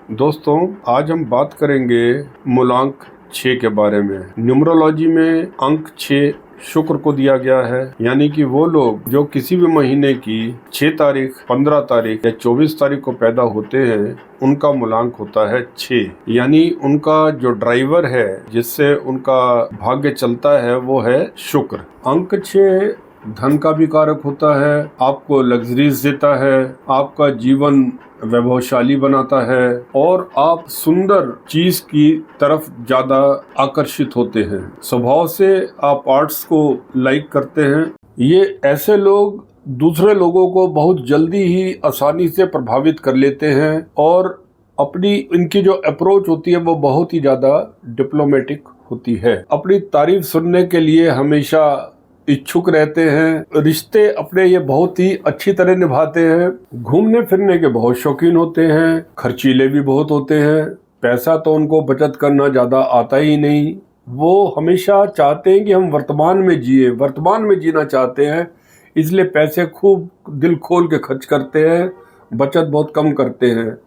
दोस्तों, आज हम बात करेंगे मूलांक 6 के बारे में। न्यूमरोलॉजी में अंक 6 शुक्र को दिया गया है, यानी कि वो लोग जो किसी भी महीने की 6 तारीख, 15 तारीख या 24 तारीख को पैदा होते हैं, उनका मूलांक होता है 6। यानी उनका जो ड्राइवर है जिससे उनका भाग्य चलता है वो है शुक्र। अंक 6 धन का भी कारक होता है, आपको लग्जरीज देता है, आपका जीवन वैभवशाली बनाता है और आप सुंदर चीज की तरफ ज्यादा आकर्षित होते हैं। स्वभाव से आप आर्ट्स को लाइक करते हैं। ये ऐसे लोग दूसरे लोगों को बहुत जल्दी ही आसानी से प्रभावित कर लेते हैं और अपनी इनकी जो अप्रोच होती है वो बहुत ही ज्यादा डिप्लोमेटिक होती है। अपनी तारीफ सुनने के लिए हमेशा इच्छुक रहते हैं। रिश्ते अपने ये बहुत ही अच्छी तरह निभाते हैं। घूमने फिरने के बहुत शौकीन होते हैं। खर्चीले भी बहुत होते हैं। पैसा तो उनको बचत करना ज़्यादा आता ही नहीं। वो हमेशा चाहते हैं कि हम वर्तमान में जिए, वर्तमान में जीना चाहते हैं, इसलिए पैसे खूब दिल खोल के खर्च करते हैं, बचत बहुत कम करते हैं।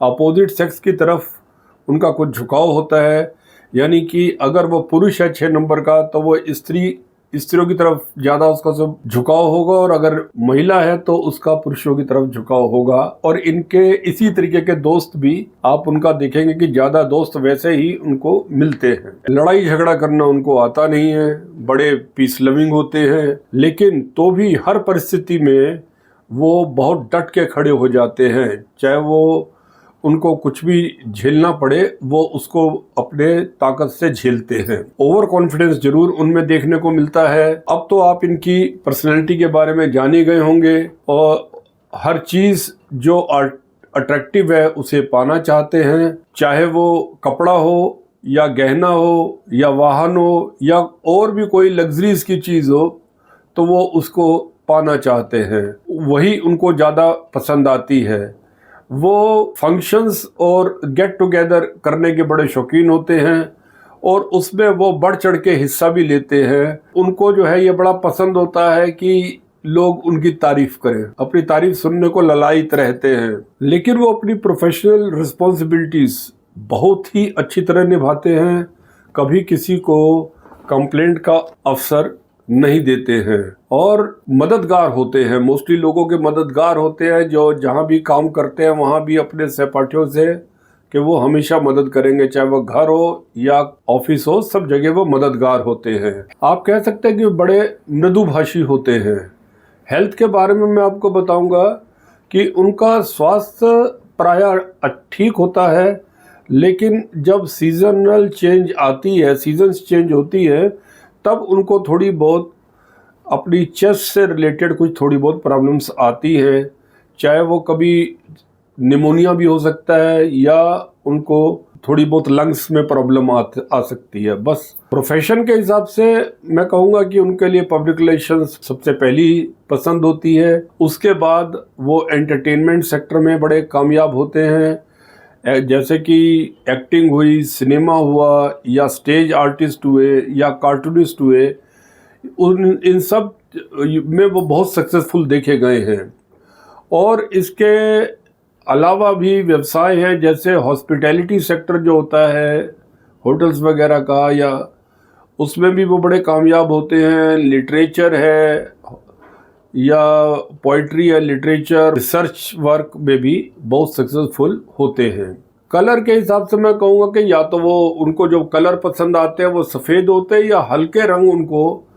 अपोजिट सेक्स की तरफ उनका कुछ झुकाव होता है, यानी कि अगर वो पुरुष है 6 नंबर का तो वो स्त्रियों की तरफ ज्यादा उसका सब झुकाव होगा, और अगर महिला है तो उसका पुरुषों की तरफ झुकाव होगा। और इनके इसी तरीके के दोस्त भी आप उनका देखेंगे कि ज्यादा दोस्त वैसे ही उनको मिलते हैं। लड़ाई झगड़ा करना उनको आता नहीं है, बड़े पीस लविंग होते हैं, लेकिन तो भी हर परिस्थिति में वो बहुत डट के खड़े हो जाते हैं। चाहे वो उनको कुछ भी झेलना पड़े, वो उसको अपने ताकत से झेलते हैं। ओवर कॉन्फिडेंस जरूर उनमें देखने को मिलता है। अब तो आप इनकी पर्सनैलिटी के बारे में जान ही गए होंगे और हर चीज जो अट्रैक्टिव है उसे पाना चाहते हैं, चाहे वो कपड़ा हो या गहना हो या वाहन हो या और भी कोई लग्जरीज की चीज हो, तो वो उसको पाना चाहते हैं, वही उनको ज्यादा पसंद आती है। वो फंक्शंस और गेट टुगेदर करने के बड़े शौकीन होते हैं और उसमें वो बढ़ चढ़ के हिस्सा भी लेते हैं। उनको जो है ये बड़ा पसंद होता है कि लोग उनकी तारीफ करें, अपनी तारीफ सुनने को ललायित रहते हैं। लेकिन वो अपनी प्रोफेशनल रिस्पॉन्सिबिलिटीज बहुत ही अच्छी तरह निभाते हैं, कभी किसी को कंप्लेंट का अवसर नहीं देते हैं और मददगार होते हैं। मोस्टली लोगों के मददगार होते हैं, जो जहाँ भी काम करते हैं वहाँ भी अपने सहपाठियों से कि वो हमेशा मदद करेंगे, चाहे वो घर हो या ऑफिस हो, सब जगह वो मददगार होते हैं। आप कह सकते हैं कि बड़े मृदुभाषी होते हैं। हेल्थ के बारे में मैं आपको बताऊंगा कि उनका स्वास्थ्य प्रायः ठीक होता है, लेकिन जब सीजनल चेंज आती है, सीजन्स चेंज होती है, तब उनको थोड़ी बहुत अपनी चेस्ट से रिलेटेड कुछ थोड़ी बहुत प्रॉब्लम्स आती हैं। चाहे वो कभी निमोनिया भी हो सकता है या उनको थोड़ी बहुत लंग्स में प्रॉब्लम आ सकती है। बस प्रोफेशन के हिसाब से मैं कहूँगा कि उनके लिए पब्लिक रिलेशंस सबसे पहली पसंद होती है। उसके बाद वो एंटरटेनमेंट सेक्टर में बड़े कामयाब होते हैं, जैसे कि एक्टिंग हुई, सिनेमा हुआ या स्टेज आर्टिस्ट हुए या कार्टूनिस्ट हुए, इन सब में वो बहुत सक्सेसफुल देखे गए हैं। और इसके अलावा भी व्यवसाय है, जैसे हॉस्पिटैलिटी सेक्टर जो होता है होटल्स वगैरह का, या उसमें भी वो बड़े कामयाब होते हैं। लिटरेचर है या पोइट्री या लिटरेचर, रिसर्च वर्क में भी बहुत सक्सेसफुल होते हैं। कलर के हिसाब से मैं कहूँगा कि या तो वो उनको जो कलर पसंद आते हैं वो सफ़ेद होते हैं या हल्के रंग उनको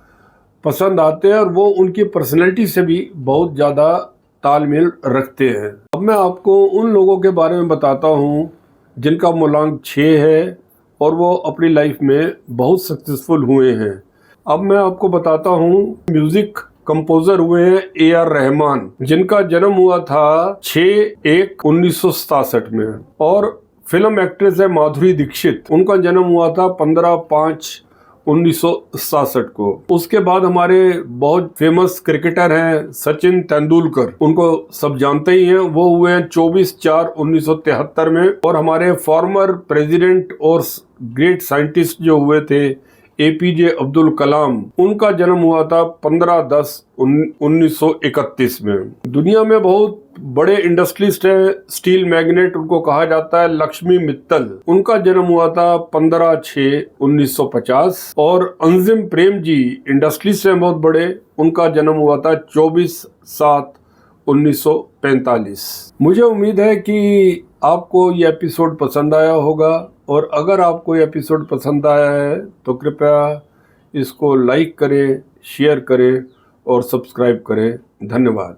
पसंद आते हैं, और वो उनकी पर्सनैलिटी से भी बहुत ज़्यादा तालमेल रखते हैं। अब मैं आपको उन लोगों के बारे में बताता हूँ जिनका मूलांक 6 है और वो अपनी लाइफ में बहुत सक्सेसफुल हुए हैं। अब मैं आपको बताता हूँ, म्यूजिक कंपोजर हुए हैं AR रहमान, जिनका जन्म हुआ था 6/1/1967 में, और फिल्म एक्ट्रेस है माधुरी दीक्षित, उनका जन्म हुआ था 15/5/1967 को। उसके बाद हमारे बहुत फेमस क्रिकेटर हैं सचिन तेंदुलकर, उनको सब जानते ही हैं, वो हुए हैं 24/4/1973 में। और हमारे फॉर्मर प्रेसिडेंट और ग्रेट साइंटिस्ट जो हुए थे APJ अब्दुल कलाम, उनका जन्म हुआ था 15/10/1931 में। दुनिया में बहुत बड़े इंडस्ट्रियलिस्ट है, स्टील मैग्नेट उनको कहा जाता है, लक्ष्मी मित्तल। उनका जन्म हुआ था 15/6/1950। और अंजिम प्रेम जी इंडस्ट्रियलिस्ट हैं बहुत बड़े, उनका जन्म हुआ था 24/7/1945। मुझे उम्मीद है कि आपको ये एपिसोड पसंद आया होगा, और अगर आपको ये एपिसोड पसंद आया है तो कृपया इसको लाइक करें, शेयर करें और सब्सक्राइब करें। धन्यवाद।